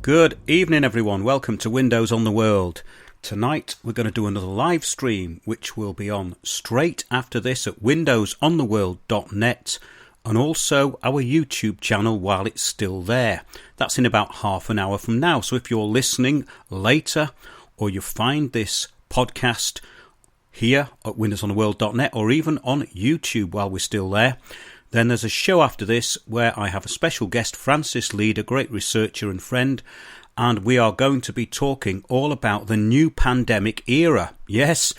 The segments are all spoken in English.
Good evening, everyone. Welcome to Windows on the World. Tonight we're going to do another live stream, which will be on straight after this at windowsontheworld.net and also our YouTube channel while it's still there. That's in about half an hour from now. So if you're listening later or you find this podcast here at windowsontheworld.net or even on YouTube while we're still there, then there's a show after this where I have a special guest, Francis Lead, a great researcher and friend, and we are going to be talking all about the new pandemic era. Yes,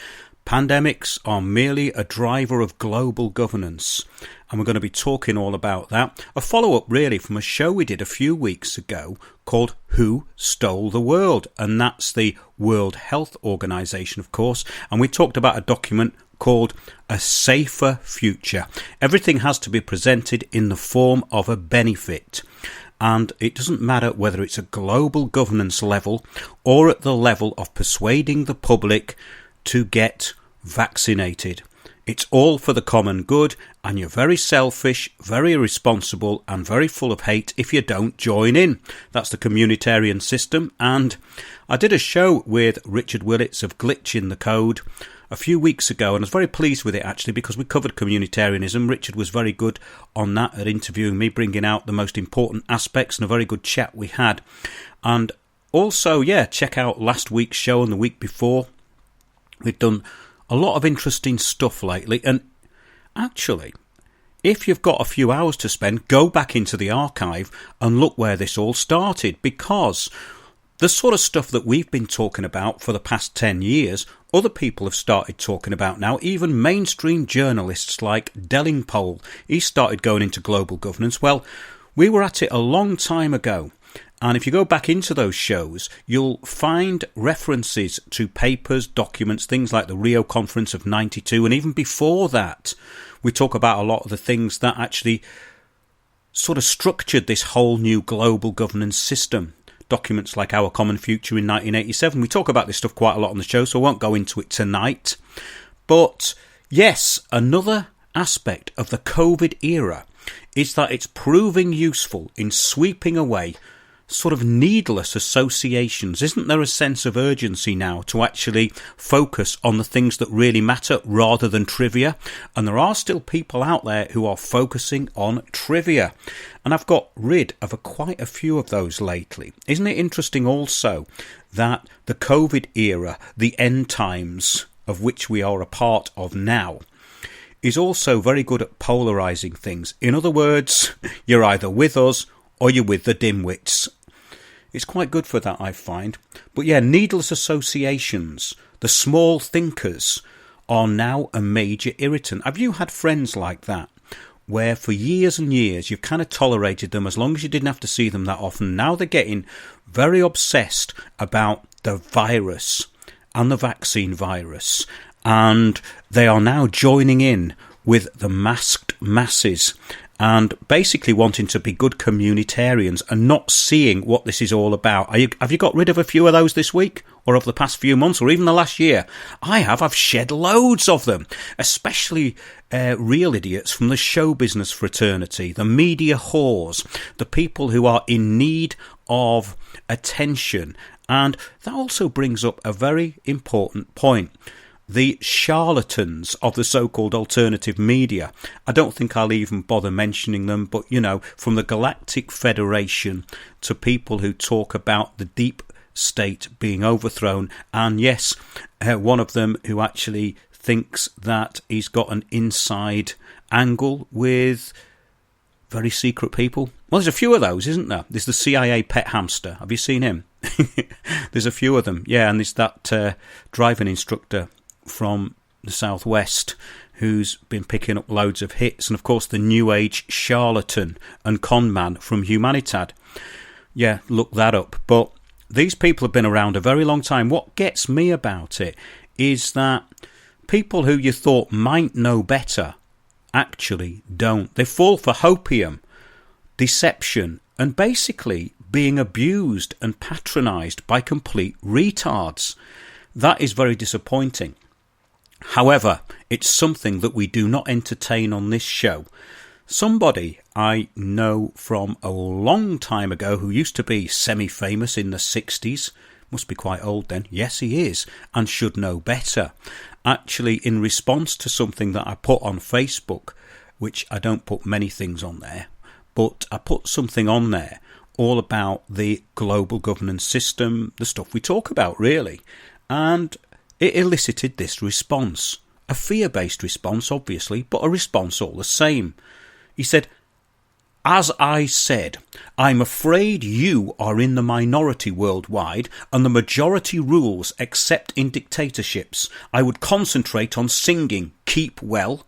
pandemics are merely a driver of global governance, and we're going to be talking all about that. A follow-up really from a show we did a few weeks ago called Who Stole the World, and that's the World Health Organization, of course, and we talked about a document called A Safer Future. Everything has to be presented in the form of a benefit, and it doesn't matter whether it's a global governance level or at the level of persuading the public to get vaccinated. It's all for the common good, and you're very selfish, very irresponsible, and very full of hate if you don't join in. That's the communitarian system, and I did a show with Richard Willits of Glitch in the Code a few weeks ago, and I was very pleased with it actually because we covered communitarianism. Richard was very good on that at interviewing me, bringing out the most important aspects, and a very good chat we had. And also, check out last week's show and the week before. We've done a lot of interesting stuff lately, and actually, if you've got a few hours to spend, go back into the archive and look where this all started, because the sort of stuff that we've been talking about for the past 10 years, other people have started talking about now. Even mainstream journalists like Delingpole, he started going into global governance. Well, we were at it a long time ago. And if you go back into those shows, you'll find references to papers, documents, things like the Rio Conference of 92. And even before that, we talk about a lot of the things that actually sort of structured this whole new global governance system. Documents like Our Common Future in 1987. We talk about this stuff quite a lot on the show, so I won't go into it tonight. But yes, another aspect of the COVID era is that it's proving useful in sweeping away sort of needless associations. Isn't there a sense of urgency now to actually focus on the things that really matter rather than trivia? And there are still people out there who are focusing on trivia. And I've got rid of quite a few of those lately. Isn't it interesting also that the COVID era, the end times of which we are a part of now, is also very good at polarising things. In other words, you're either with us or you're with the dimwits. It's quite good for that, I find. But yeah, needless associations, the small thinkers, are now a major irritant. Have you had friends like that, where for years and years you've kind of tolerated them as long as you didn't have to see them that often? Now they're getting very obsessed about the virus and the vaccine virus, and they are now joining in with the masked masses and basically wanting to be good communitarians and not seeing what this is all about. Have you got rid of a few of those this week, or of the past few months, or even the last year? I have. I've shed loads of them, especially real idiots from the show business fraternity, the media whores, the people who are in need of attention. And that also brings up a very important point. The charlatans of the so-called alternative media. I don't think I'll even bother mentioning them, but, from the Galactic Federation to people who talk about the deep state being overthrown. And yes, one of them who actually thinks that he's got an inside angle with very secret people. Well, there's a few of those, isn't there? There's the CIA pet hamster. Have you seen him? There's a few of them. Yeah, and there's that driving instructor from the southwest who's been picking up loads of hits, and of course the new age charlatan and con man from Humanitad. Yeah, look that up. But these people have been around a very long time. What gets me about it is that people who you thought might know better actually don't. They fall for hopium, deception, and basically being abused and patronised by complete retards. That is very disappointing. However, it's something that we do not entertain on this show. Somebody I know from a long time ago who used to be semi-famous in the 60s. Must be quite old then. Yes, he is, and should know better. Actually, in response to something that I put on Facebook, which I don't put many things on there, but I put something on there all about the global governance system, the stuff we talk about, really. And it elicited this response. A fear-based response, obviously, but a response all the same. He said, "As I said, I'm afraid you are in the minority worldwide and the majority rules except in dictatorships. I would concentrate on singing, keep well."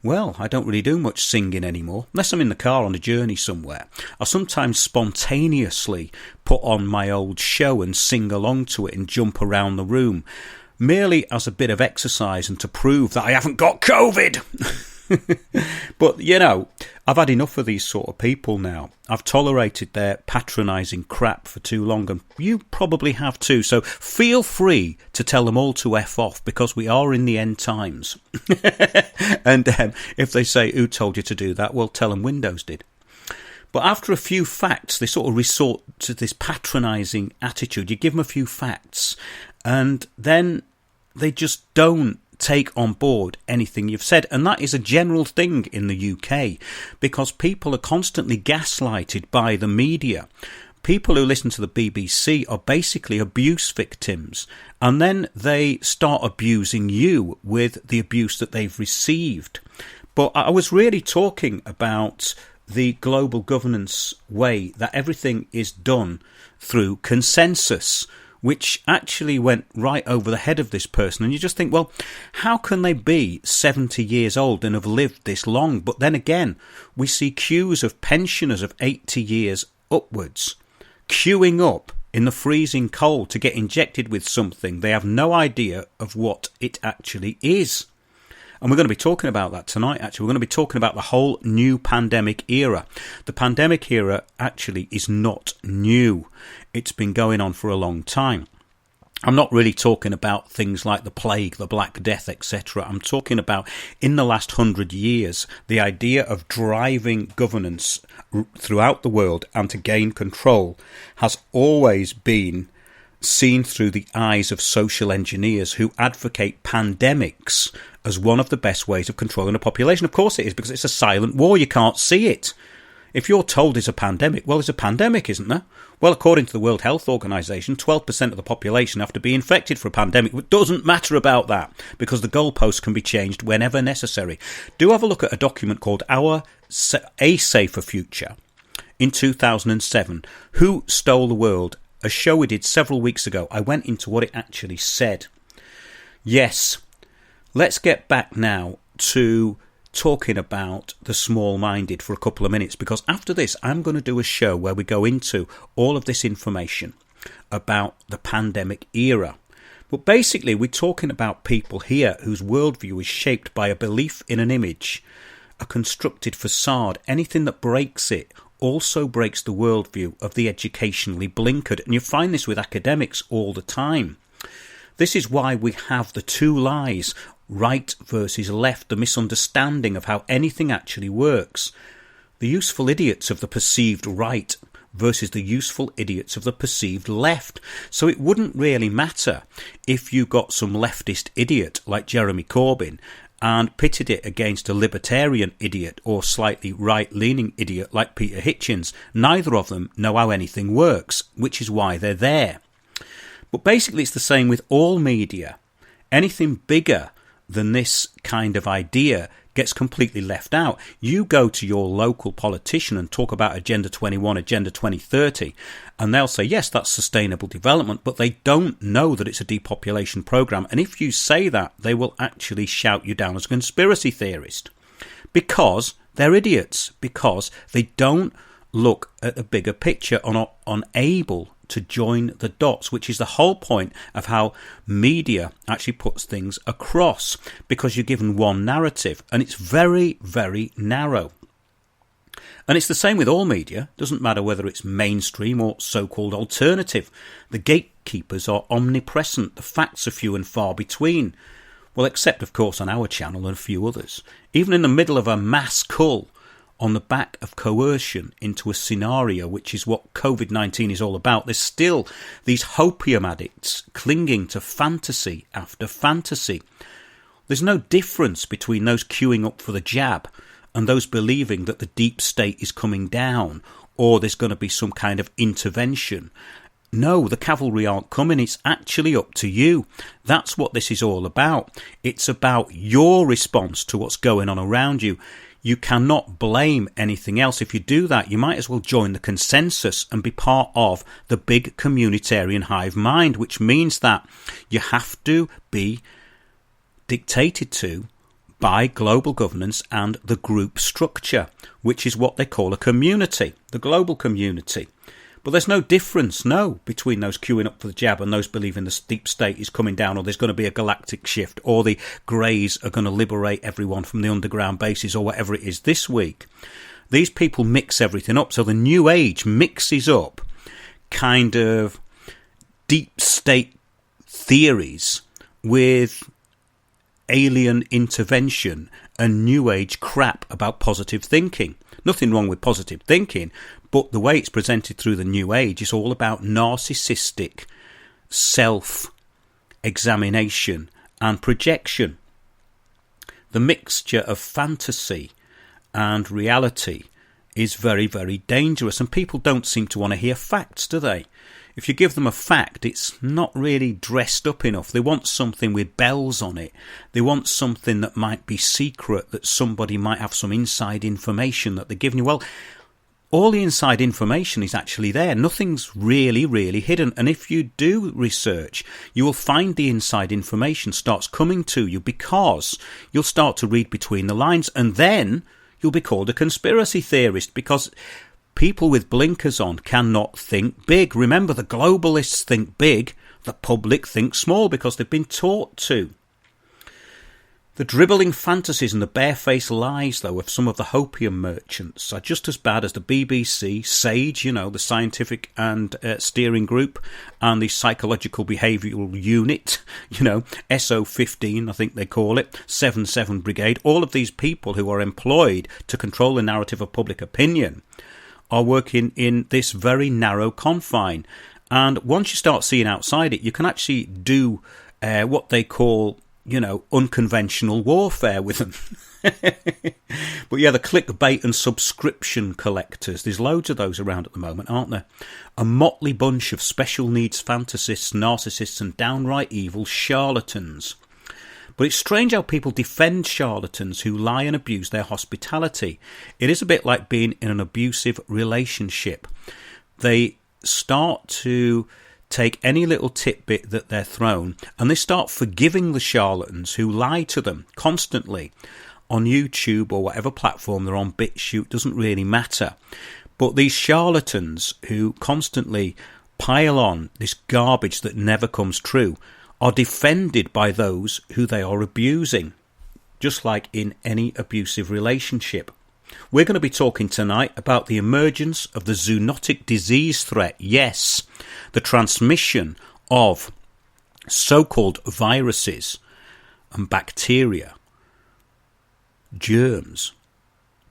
Well, I don't really do much singing anymore, unless I'm in the car on a journey somewhere. I sometimes spontaneously put on my old show and sing along to it and jump around the room, merely as a bit of exercise and to prove that I haven't got COVID. But, you know, I've had enough of these sort of people now. I've tolerated their patronising crap for too long, and you probably have too. So feel free to tell them all to F off, because we are in the end times. And if they say, "Who told you to do that?" well, tell them Windows did. But after a few facts, they sort of resort to this patronising attitude. You give them a few facts, and then they just don't take on board anything you've said. And that is a general thing in the UK, because people are constantly gaslighted by the media. People who listen to the BBC are basically abuse victims, and then they start abusing you with the abuse that they've received. But I was really talking about the global governance way, that everything is done through consensus, which actually went right over the head of this person. And you just think, well, how can they be 70 years old and have lived this long? But then again, we see queues of pensioners of 80 years upwards queuing up in the freezing cold to get injected with something they have no idea of what it actually is. And we're going to be talking about that tonight, actually. We're going to be talking about the whole new pandemic era. The pandemic era actually is not new. It's been going on for a long time. I'm not really talking about things like the plague, the Black Death, etc. I'm talking about, in the last 100 years, the idea of driving governance throughout the world and to gain control has always been seen through the eyes of social engineers who advocate pandemics as one of the best ways of controlling a population. Of course it is, because it's a silent war. You can't see it. If you're told it's a pandemic, well, it's a pandemic, isn't there? Well, according to the World Health Organization, 12% of the population have to be infected for a pandemic. It doesn't matter about that, because the goalposts can be changed whenever necessary. Do have a look at a document called A Safer Future in 2007. Who Stole the World? A show we did several weeks ago. I went into what it actually said. Yes, let's get back now to talking about the small-minded for a couple of minutes, because after this I'm going to do a show where we go into all of this information about the pandemic era. But basically we're talking about people here whose worldview is shaped by a belief in an image, a constructed facade. Anything that breaks it also breaks the worldview of the educationally blinkered. And you find this with academics all the time. This is why we have the two lies, right versus left, the misunderstanding of how anything actually works. The useful idiots of the perceived right versus the useful idiots of the perceived left. So it wouldn't really matter if you got some leftist idiot like Jeremy Corbyn and pitted it against a libertarian idiot or slightly right-leaning idiot like Peter Hitchens. Neither of them know how anything works, which is why they're there. But basically it's the same with all media. Anything bigger than this kind of idea gets completely left out. You go to your local politician and talk about Agenda 21, Agenda 2030, and they'll say, yes, that's sustainable development, but they don't know that it's a depopulation program. And if you say that, they will actually shout you down as a conspiracy theorist, because they're idiots, because they don't look at a bigger picture, and are unable to join the dots, which is the whole point of how media actually puts things across, because you're given one narrative and it's very, very narrow. And it's the same with all media. Doesn't matter whether it's mainstream or so-called alternative. The gatekeepers are omnipresent. The facts are few and far between. Well, except, of course, on our channel and a few others. Even in the middle of a mass cull on the back of coercion into a scenario, which is what COVID-19 is all about. There's still these hopium addicts clinging to fantasy after fantasy. There's no difference between those queuing up for the jab and those believing that the deep state is coming down or there's going to be some kind of intervention. No, the cavalry aren't coming. It's actually up to you. That's what this is all about. It's about your response to what's going on around you. You cannot blame anything else. If you do that, you might as well join the consensus and be part of the big communitarian hive mind, which means that you have to be dictated to by global governance and the group structure, which is what they call a community, the global community. But there's no difference, between those queuing up for the jab and those believing the deep state is coming down, or there's going to be a galactic shift, or the Greys are going to liberate everyone from the underground bases, or whatever it is this week. These people mix everything up. So the New Age mixes up kind of deep state theories with alien intervention and New Age crap about positive thinking. Nothing wrong with positive thinking, but the way it's presented through the New Age is all about narcissistic self-examination and projection. The mixture of fantasy and reality is very, very dangerous, and people don't seem to want to hear facts, do they? If you give them a fact, it's not really dressed up enough. They want something with bells on it. They want something that might be secret, that somebody might have some inside information that they're giving you. Well, all the inside information is actually there. Nothing's really, really hidden. And if you do research, you will find the inside information starts coming to you, because you'll start to read between the lines, and then you'll be called a conspiracy theorist, because people with blinkers on cannot think big. Remember, the globalists think big, the public think small, because they've been taught to. The dribbling fantasies and the barefaced lies, though, of some of the hopium merchants are just as bad as the BBC, SAGE, the Scientific and Steering Group, and the Psychological Behavioural Unit, SO15, I think they call it, 7-7 Brigade. All of these people who are employed to control the narrative of public opinion are working in this very narrow confine. And once you start seeing outside it, you can actually do what they call, unconventional warfare with them. But yeah, the clickbait and subscription collectors, there's loads of those around at the moment, aren't there? A motley bunch of special needs fantasists, narcissists, and downright evil charlatans. But it's strange how people defend charlatans who lie and abuse their hospitality. It is a bit like being in an abusive relationship. They start to take any little tidbit that they're thrown, and they start forgiving the charlatans who lie to them constantly on YouTube or whatever platform they're on. BitChute, doesn't really matter. But these charlatans who constantly pile on this garbage that never comes true are defended by those who they are abusing, just like in any abusive relationship. We're going to be talking tonight about the emergence of the zoonotic disease threat. Yes, the transmission of so-called viruses and bacteria, germs,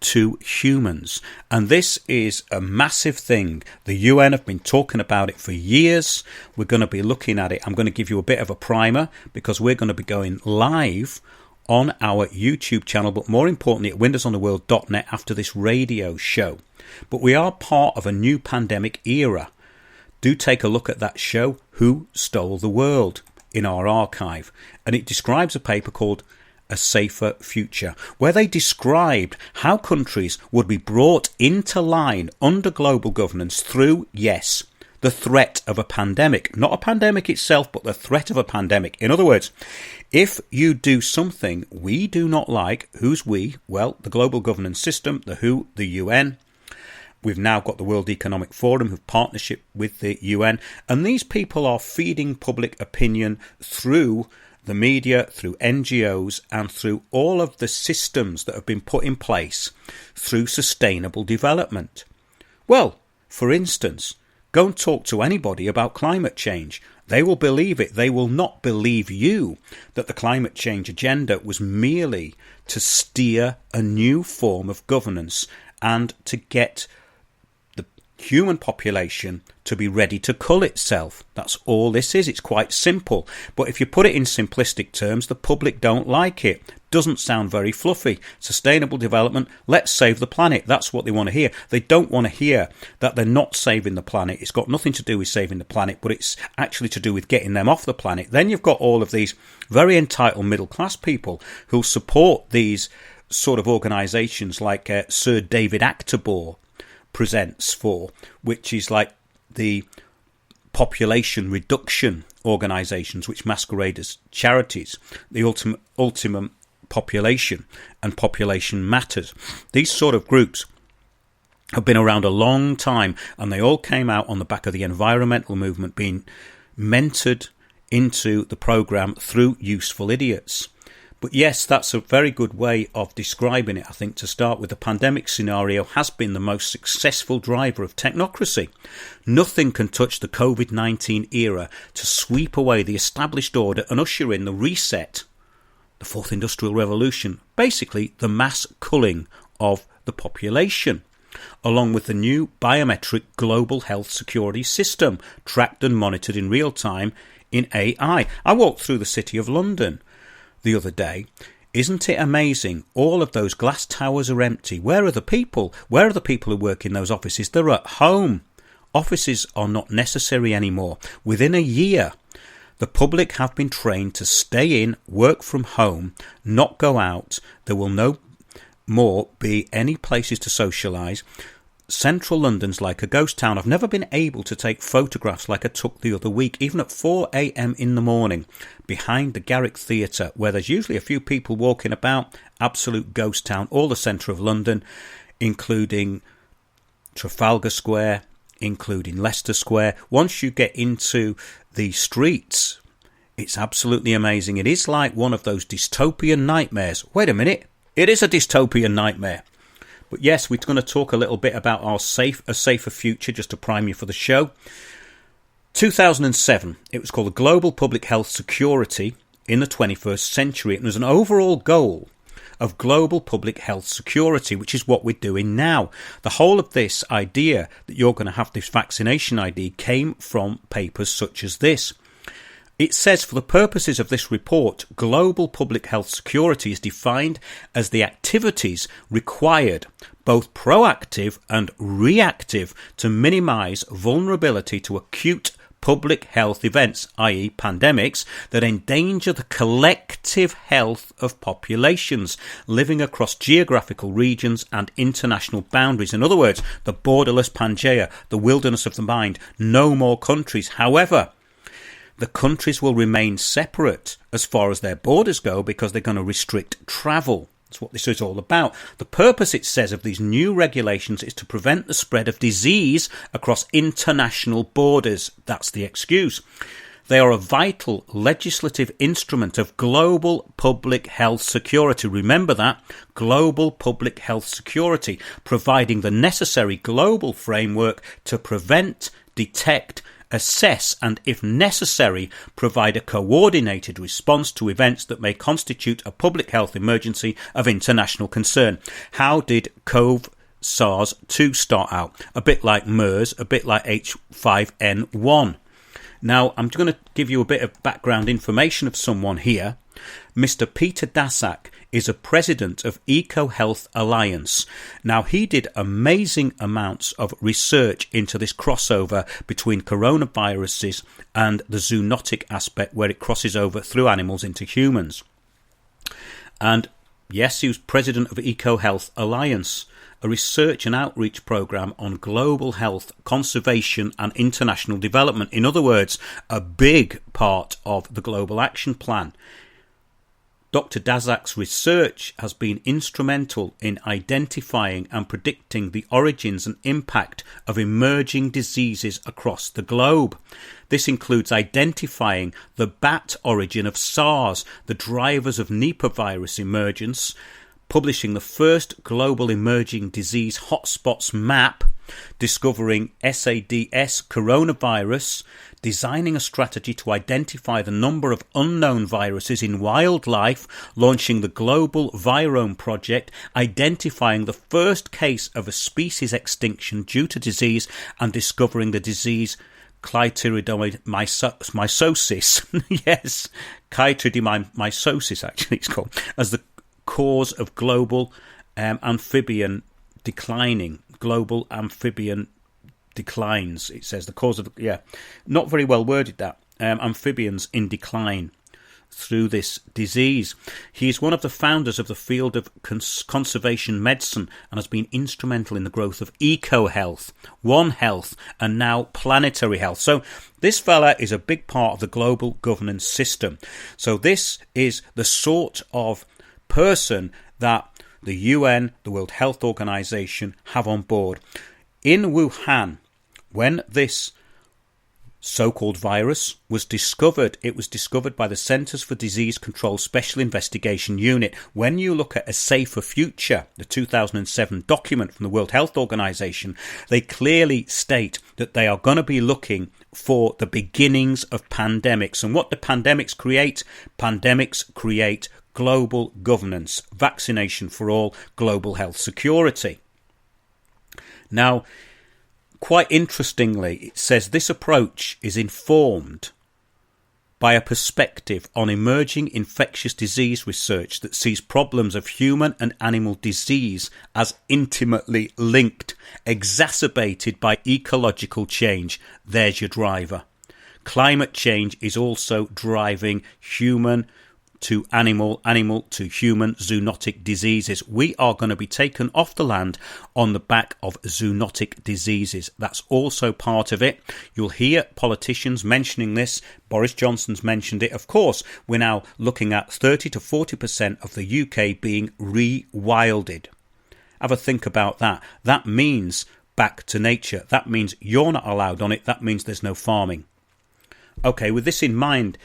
to humans. And this is a massive thing. The UN have been talking about it for years. We're going to be looking at it. I'm going to give you a bit of a primer, because we're going to be going live on our YouTube channel, but more importantly at windowsontheworld.net after this radio show. But we are part of a new pandemic era. Do take a look at that show, Who Stole the World, in our archive. And it describes a paper called A Safer Future, where they described how countries would be brought into line under global governance through, yes, the threat of a pandemic. Not a pandemic itself, but the threat of a pandemic. In other words, if you do something we do not like, who's we? Well, the global governance system, the WHO, the UN. We've now got the World Economic Forum, who've partnership with the UN. And these people are feeding public opinion through the media, through NGOs, and through all of the systems that have been put in place through sustainable development. Well, for instance, go and talk to anybody about climate change. They will believe it. They will not believe you that the climate change agenda was merely to steer a new form of governance and to get the human population to be ready to cull itself. That's all this is. It's quite simple. But if you put it in simplistic terms, the public don't like it. Doesn't sound very fluffy. Sustainable development, let's save the planet. That's what they want to hear. They don't want to hear that they're not saving the planet. It's got nothing to do with saving the planet, but it's actually to do with getting them off the planet. Then you've got all of these very entitled middle class people who support these sort of organisations like Sir David Attenborough presents for, which is like the population reduction organisations which masquerade as charities, the ultimate population and population matters. These sort of groups have been around a long time, and they all came out on the back of the environmental movement being mentored into the programme through useful idiots. But yes, that's a very good way of describing it. I think to start with, the pandemic scenario has been the most successful driver of technocracy. Nothing can touch the COVID-19 era to sweep away the established order and usher in the reset, the fourth industrial revolution, basically the mass culling of the population, along with the new biometric global health security system, tracked and monitored in real time in AI. I walked through the City of London the other day. Isn't it amazing? All of those glass towers are empty. Where are the people? Where are the people who work in those offices? They're at home. Offices are not necessary anymore. Within a year, the public have been trained to stay in, work from home, not go out. There will no more be any places to socialise. Central London's like a ghost town. I've never been able to take photographs like I took the other week, even at 4 a.m. in the morning, behind the Garrick Theatre, where there's usually a few people walking about. Absolute ghost town. All the centre of London, including Trafalgar Square, including Leicester Square. Once you get into the streets, it's absolutely amazing. It is like one of those dystopian nightmares. Wait a minute. It is a dystopian nightmare. But yes, we're going to talk a little bit about a safer future, just to prime you for the show. 2007, it was called the Global Public Health Security in the 21st Century. And there's an overall goal of global public health security, which is what we're doing now. The whole of this idea that you're going to have this vaccination ID came from papers such as this. It says, for the purposes of this report, global public health security is defined as the activities required, both proactive and reactive, to minimise vulnerability to acute public health events, i.e. pandemics, that endanger the collective health of populations living across geographical regions and international boundaries. In other words, the borderless Pangaea, the wilderness of the mind, no more countries. However, the countries will remain separate as far as their borders go because they're going to restrict travel. That's what this is all about. The purpose, it says, of these new regulations is to prevent the spread of disease across international borders. That's the excuse. They are a vital legislative instrument of global public health security. Remember that, global public health security, providing the necessary global framework to prevent, detect, assess and, if necessary, provide a coordinated response to events that may constitute a public health emergency of international concern. How did SARS-2 start out? A bit like MERS, a bit like H5N1. Now, I'm going to give you a bit of background information of someone here. Mr. Peter Daszak is a president of EcoHealth Alliance. Now, he did amazing amounts of research into this crossover between coronaviruses and the zoonotic aspect, where it crosses over through animals into humans. And yes, he was president of EcoHealth Alliance, a research and outreach program on global health, conservation and international development. In other words, a big part of the Global Action Plan. Dr. Daszak's research has been instrumental in identifying and predicting the origins and impact of emerging diseases across the globe. This includes identifying the bat origin of SARS, the drivers of Nipah virus emergence, publishing the first global emerging disease hotspots map, discovering SADS coronavirus, designing a strategy to identify the number of unknown viruses in wildlife, launching the Global Virome Project, identifying the first case of a species extinction due to disease, and discovering the disease Chytridiomycosis, yes, Chytridiomycosis actually it's called, as the cause of global amphibian global amphibian declines. It says the cause of, not very well worded that, amphibians in decline through this disease. He is one of the founders of the field of conservation medicine and has been instrumental in the growth of eco-health, One Health, and now planetary health. So this fella is a big part of the global governance system. So this is the sort of person that the UN, the World Health Organization, have on board. In Wuhan, when this so-called virus was discovered, it was discovered by the Centers for Disease Control Special Investigation Unit. When you look at A Safer Future, the 2007 document from the World Health Organization, they clearly state that they are going to be looking for the beginnings of pandemics. And what do pandemics create? Pandemics create global governance, vaccination for all, global health security. Now, quite interestingly, it says this approach is informed by a perspective on emerging infectious disease research that sees problems of human and animal disease as intimately linked, exacerbated by ecological change. There's your driver. Climate change is also driving human to animal, animal to human zoonotic diseases. We are going to be taken off the land on the back of zoonotic diseases. That's also part of it. You'll hear politicians mentioning this. Boris Johnson's mentioned it. Of course, we're now looking at 30 to 40% of the UK being rewilded. Have a think about that. That means back to nature. That means you're not allowed on it. That means there's no farming. Okay, with this in mind,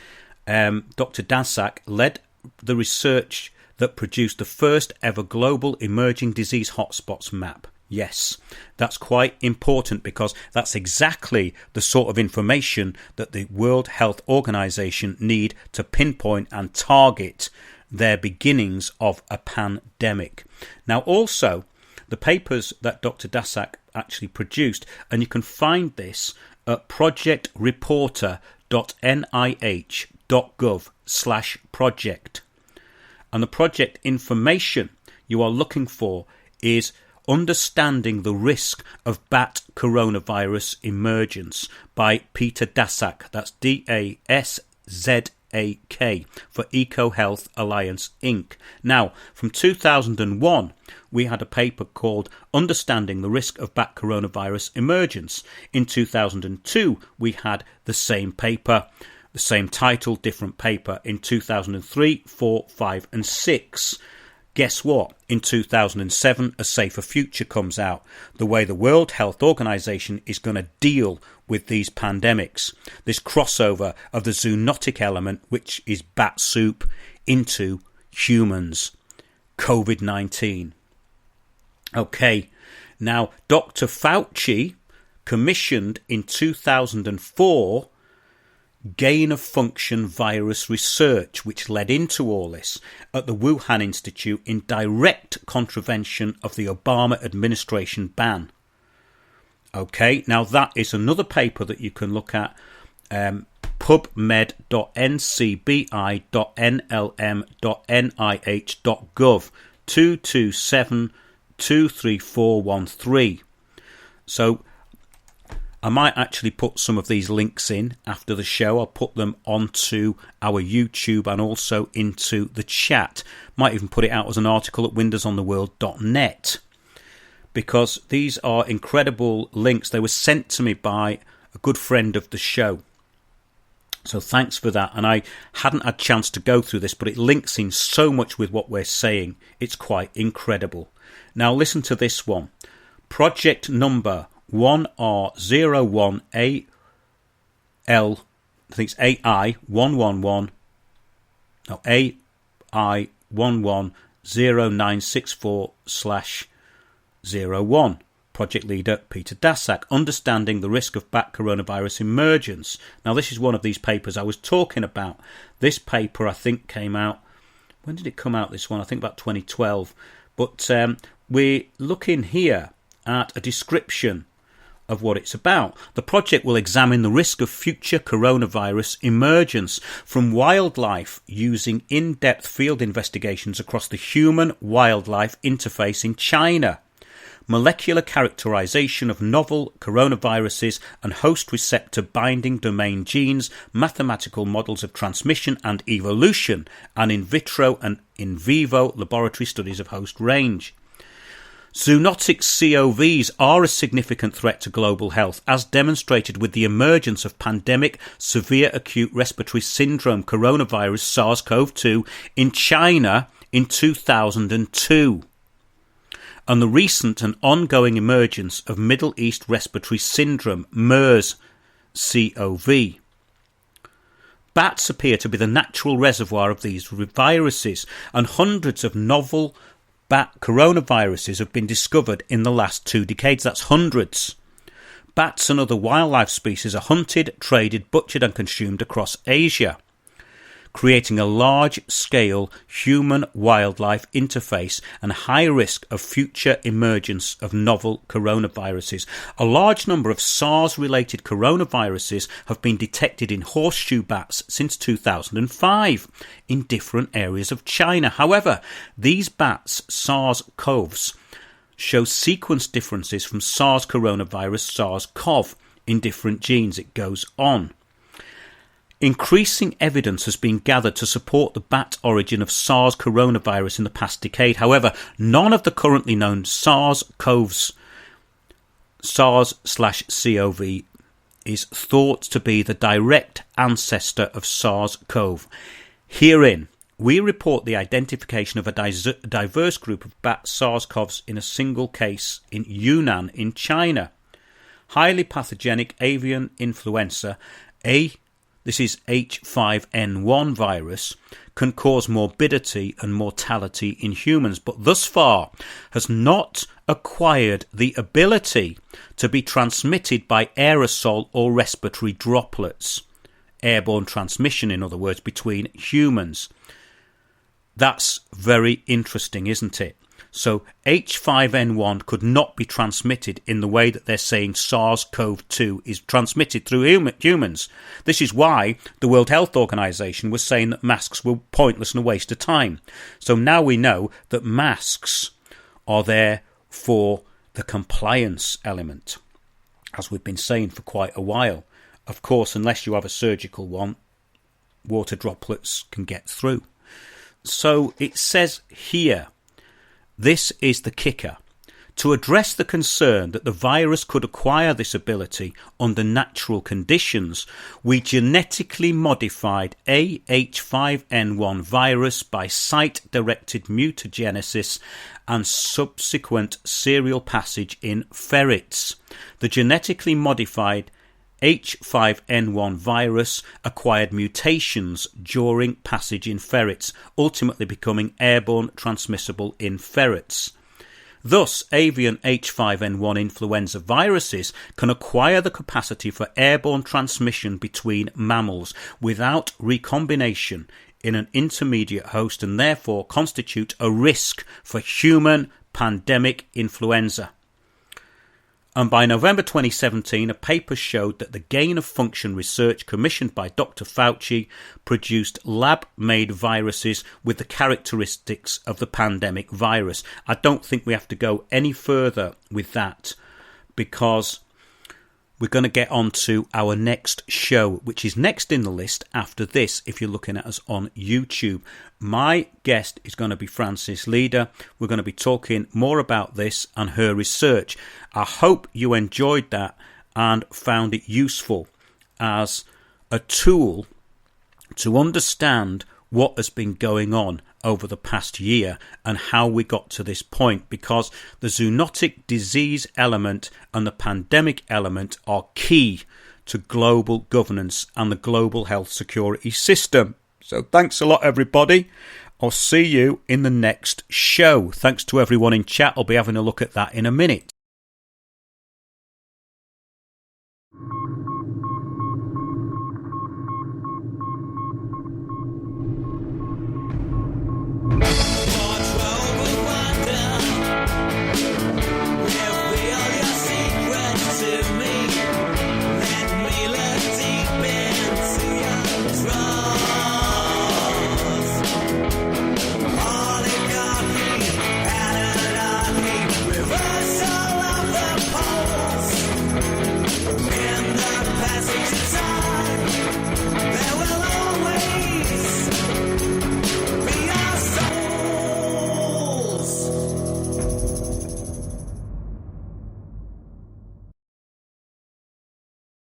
Dr. Daszak led the research that produced the first ever global emerging disease hotspots map. Yes, that's quite important because that's exactly the sort of information that the World Health Organization need to pinpoint and target their beginnings of a pandemic. Now also, the papers that Dr. Daszak actually produced, and you can find this at projectreporter.nih.gov/project. And the project information you are looking for is Understanding the Risk of Bat Coronavirus Emergence by Peter Daszak. That's D-A-S-Z-A-K for EcoHealth Alliance Inc. Now, from 2001, we had a paper called Understanding the Risk of Bat Coronavirus Emergence. In 2002, we had the same paper, the same title, different paper. In 2003, 4, 5 and 6. Guess what? In 2007, A Safer Future comes out. The way the World Health Organization is going to deal with these pandemics. This crossover of the zoonotic element, which is bat soup, into humans. COVID-19. Okay, now Dr. Fauci commissioned in 2004 gain-of-function virus research, which led into all this at the Wuhan Institute in direct contravention of the Obama administration ban. Okay, now that is another paper that you can look at, pubmed.ncbi.nlm.nih.gov 227-23413. So I might actually put some of these links in after the show. I'll put them onto our YouTube and also into the chat. Might even put it out as an article at windowsontheworld.net, because these are incredible links. They were sent to me by a good friend of the show. So thanks for that. And I hadn't had a chance to go through this, but it links in so much with what we're saying. It's quite incredible. Now listen to this one. Project number 1R01AL, I think it's AI111, no, AI1109640/01. project leader Peter Daszak, Understanding the Risk of Bat Coronavirus Emergence. Now, this is one of these papers I was talking about. This paper, I think, came out, when did it come out, this one? I think about 2012. But we're looking here at a description of what it's about. The project will examine the risk of future coronavirus emergence from wildlife using in-depth field investigations across the human-wildlife interface in China, molecular characterization of novel coronaviruses and host receptor binding domain genes, mathematical models of transmission and evolution, and in vitro and in vivo laboratory studies of host range. Zoonotic COVs are a significant threat to global health, as demonstrated with the emergence of pandemic severe acute respiratory syndrome coronavirus SARS-CoV-2 in China in 2002, and the recent and ongoing emergence of Middle East respiratory syndrome MERS-CoV. Bats appear to be the natural reservoir of these viruses, and hundreds of novel bat coronaviruses have been discovered in the last 2 decades. That's hundreds. Bats and other wildlife species are hunted, traded, butchered and consumed across Asia, creating a large-scale human-wildlife interface and high risk of future emergence of novel coronaviruses. A large number of SARS-related coronaviruses have been detected in horseshoe bats since 2005 in different areas of China. However, these bats, SARS-CoVs, show sequence differences from SARS coronavirus SARS-CoV in different genes. It goes on. Increasing evidence has been gathered to support the bat origin of SARS coronavirus in the past decade. However, none of the currently known SARS-CoVs, SARS/CoV, is thought to be the direct ancestor of SARS-CoV. Herein, we report the identification of a diverse group of bat SARS-CoVs in a single case in Yunnan in China. Highly pathogenic avian influenza, this is H5N1 virus, can cause morbidity and mortality in humans, but thus far has not acquired the ability to be transmitted by aerosol or respiratory droplets. Airborne transmission, in other words, between humans. That's very interesting, isn't it? So H5N1 could not be transmitted in the way that they're saying SARS-CoV-2 is transmitted through humans. This is why the World Health Organization was saying that masks were pointless and a waste of time. So now we know that masks are there for the compliance element, as we've been saying for quite a while. Of course, unless you have a surgical one, water droplets can get through. So it says here, this is the kicker. To address the concern that the virus could acquire this ability under natural conditions, we genetically modified a H5N1 virus by site-directed mutagenesis and subsequent serial passage in ferrets. The genetically modified H5N1 virus acquired mutations during passage in ferrets, ultimately becoming airborne transmissible in ferrets. Thus, avian H5N1 influenza viruses can acquire the capacity for airborne transmission between mammals without recombination in an intermediate host, and therefore constitute a risk for human pandemic influenza. And by November 2017, a paper showed that the gain-of-function research commissioned by Dr. Fauci produced lab-made viruses with the characteristics of the pandemic virus. I don't think we have to go any further with that, because we're going to get on to our next show, which is next in the list after this, if you're looking at us on YouTube. My guest is going to be Frances Leader. We're going to be talking more about this and her research. I hope you enjoyed that and found it useful as a tool to understand what has been going on over the past year and how we got to this point, because the zoonotic disease element and the pandemic element are key to global governance and the global health security system. So thanks a lot, everybody. I'll see you in the next show. Thanks to everyone in chat. I'll be having a look at that in a minute. Reversal of the poles.